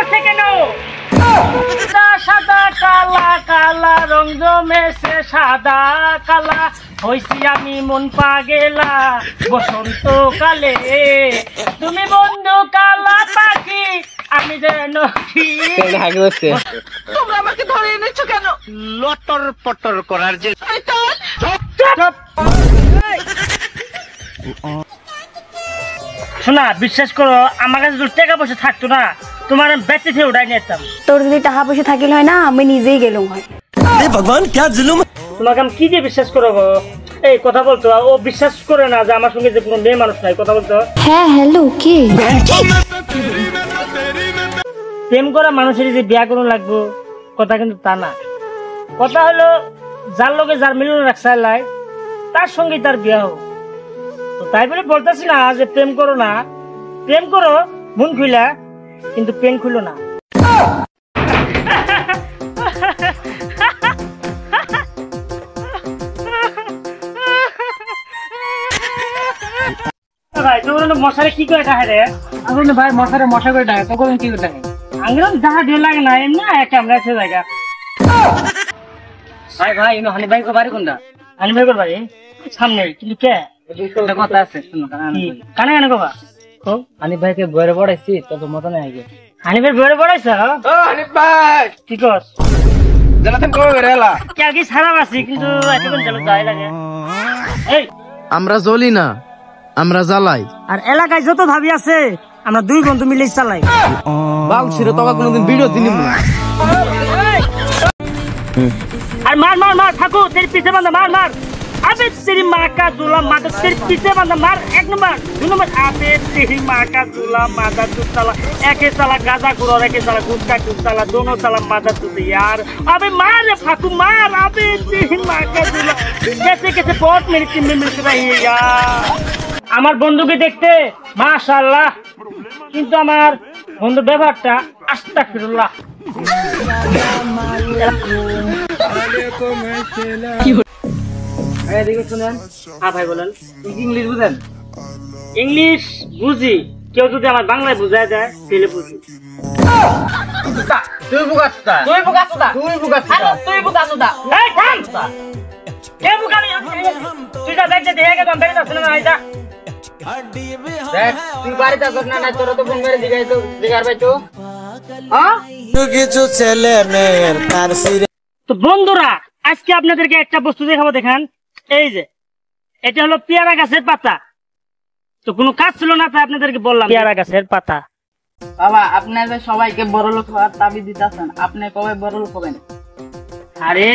করছে কেন? সাদা কালা কালা রং জমেছে সাদা কালা হইছি আমি মন পাগেলা বসন্ত কালে তুমি বন্ধু কালা পাখি আমি যেন কি তোমরা আমাকে ধরে এনেছো কেন? লটর পটর করার যে শোনা, বিশ্বাস করো আমার কাছে যদি টাকা পয়সা থাকতো না তোমার বেঁচে থেকে উঠাই নিতাম। তোর যদি টাকা পয়সা থাকিল হয় না আমি নিজেই গেলাম হয়। ভগবান কে জুলুম। তোমাকে আমি কি যে বিশ্বাস করবো? এই কথা বলতো, ও বিশ্বাস করে না যে আমার সঙ্গে যে কোনো মেয়ে মানুষ নাই। কথা বলতো। হ্যাঁ হ্যালো কে? প্রেম করা মানুষের যে বিয়া করে লাগবো কথা কিন্তু তা না। কথা হলো যার লোকে যার মিলন রাখছে তার সঙ্গে তার বিয়া হোক। তো তাই বলে বলতেছি না যে প্রেম করো না, প্রেম করো মন খুইলা, কিন্তু প্রেম খুলো না। ভাই তোর মশারে কি করে ডাকে রে? আমি ভাই মশারে মশা করে ডাকে, তখন কি করে ডাকে? আঙ্গুল ডাহা ঢের লাগে না এমনি ক্যামেরা আছে জায়গা। ভাই ভাই ইনো হানি ভাই কো বাড়ি কোনটা? হানি ভাই কো বাড়ি সামনে, কিন্তু কে একটা কথা আছে শুনো কানে কানে কবা। হানি ভাইকে বইরে পড়াইছি তবে মত নাই আগে। হানি ভাই বইরে পড়াইছ? ও হানিফ ভাই কি কস? জানাতেন কবে বেরেলা কে কি খারাপ আছে কিন্তু এখন চলো যাই লাগে। এই আমরা জ্বলি না, আমরা জ্বালাই। আর এলাকায় যত ভাবি আছে আমরা দুই বন্ধু মিলে চালাই। বাউ ছিড়ে তোকে কোনোদিন ভিডিও দিনিম না। আর মার মার মার ঠাকু তেরি পিছে বাঁধা মার মার। আবে তেরি মা কা জুলা মাদা তেরি পিছে বাঁধা মার। এক নম্বর দুই নম্বর আবে তেরি মা কা জুলা মাদা तू साला एके साला गाजा गुरो एके साला गुटका तू साला दोनों साला मादा तू यार। अबे मार रे ठाकू मार। अबे तेरी मা কা জুলা कैसे कैसे बहुत मेरी टीम में मिल रही है यार। আমার বন্ধুকে দেখতে মাশাআল্লাহ, কিন্তু আমার বন্ধু ব্যবহারটা আস্তাগফিরুল্লাহ। এদিকে শুনেন। হ্যাঁ ভাই বলেন। ইংলিশ বুঝেন? ইংলিশ বুঝি, কেউ যদি আমার বাংলায় বুঝায় দেয় তাহলে বুঝি। তুই বুকাসুদা তুই বুকাসুদা তুই বুকাসুদা তুই বুকাসুদা। এই থাম, কে বুকানি? তুই যা দেখতে দেখে গেলাম বেরিয়ে যাস না আইদা। দেখ তুই বাড়িতে আসছ না, তোর তো ফোন মেরে দিগাই তো দিগার ভাই তো। হ্যাঁ কিছু ছেলে মেয়ের তার সিরে। তো বন্ধুরা আজকে আপনাদেরকে একটা বস্তু দেখাবো, দেখেন। এই যে এটা হলো পেয়ারা গাছের পাতা। তো কোনো কাজ ছিল না তাই আপনাদেরকে বললাম পেয়ারা গাছের পাতা। বাবা আপনাদের সবাইকে বড় লোক হওয়ার দাবি দিতেছেন, আপনি কবে বড় লোক হবেন? আরে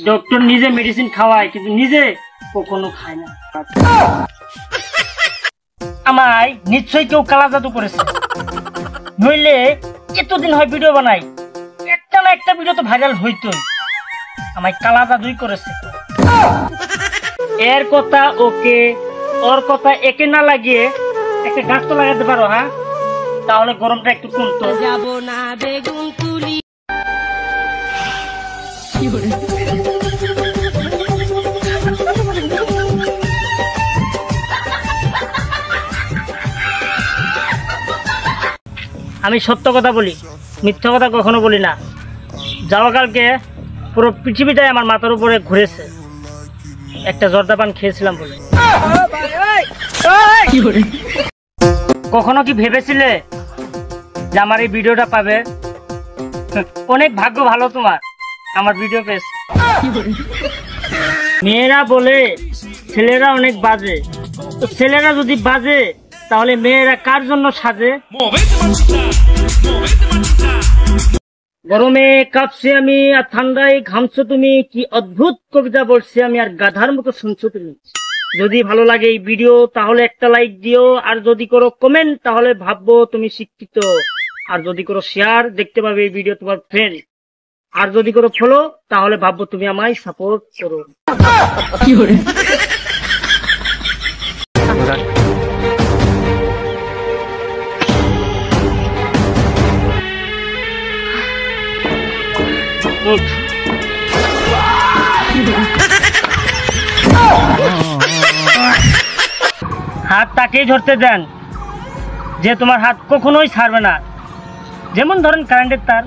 ডক্টর নিজে মেডিসিন খাওয়ায় কিন্তু নিজে কখনো খায় না। আমায় নিশ্চয়ই কেউ কালা জাদু করেছে, নইলে এতদিন হয় ভিডিও বানাই একটা না একটা ভিডিও তো ভাইরাল হইতোই। আমায় কালা জাদুই করেছে। এর কথা ওকে, ওর কথা একে না লাগিয়ে একটা গাছ তো লাগাতে পারো। হ্যাঁ, তাহলে গরমটা একটু কমতো। যাবো না বেগুন তুলি। আমি সত্য কথা বলি, মিথ্যা কথা কখনো বলি না। যাওয়া কালকে পুরো পৃথিবীটাই আমার মাথার উপরে ঘুরেছে একটা জর্দাপান খেয়েছিলাম বলে। কখনো কি ভেবেছিলে যে আমার এই ভিডিওটা পাবে? অনেক ভাগ্য ভালো তোমার, আমার ভিডিও পেয়েছে। মেয়েরা বলে ছেলেরা অনেক বাজে, তো ছেলেরা যদি বাজে তাহলে মেয়েরা কার জন্য সাজে? গরমে কাঁপছি আমি আর ঠান্ডায় ঘামছো তুমি, কি অদ্ভুত কবিতা বলছি আমি আর গাধার মতো শুনছো তুমি। যদি ভালো লাগে এই ভিডিও তাহলে একটা লাইক দিও, আর যদি করো কমেন্ট তাহলে ভাববো তুমি শিক্ষিত, আর যদি করো শেয়ার দেখতে পাবে এই ভিডিও তোমার ফ্রেন্ড, আর যদি করো ফলো তাহলে ভাববো তুমি আমায় সাপোর্ট করো। হাত তাকেই ধরতে দেন যে তোমার হাত কখনোই ছাড়বে না। যেমন ধরেন কারেন্টের তার।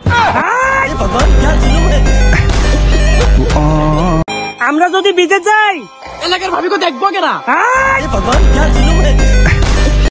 আমরা যদি বিদেশ যাই এলাকার ভাবিকে দেখবো কেনা আয়!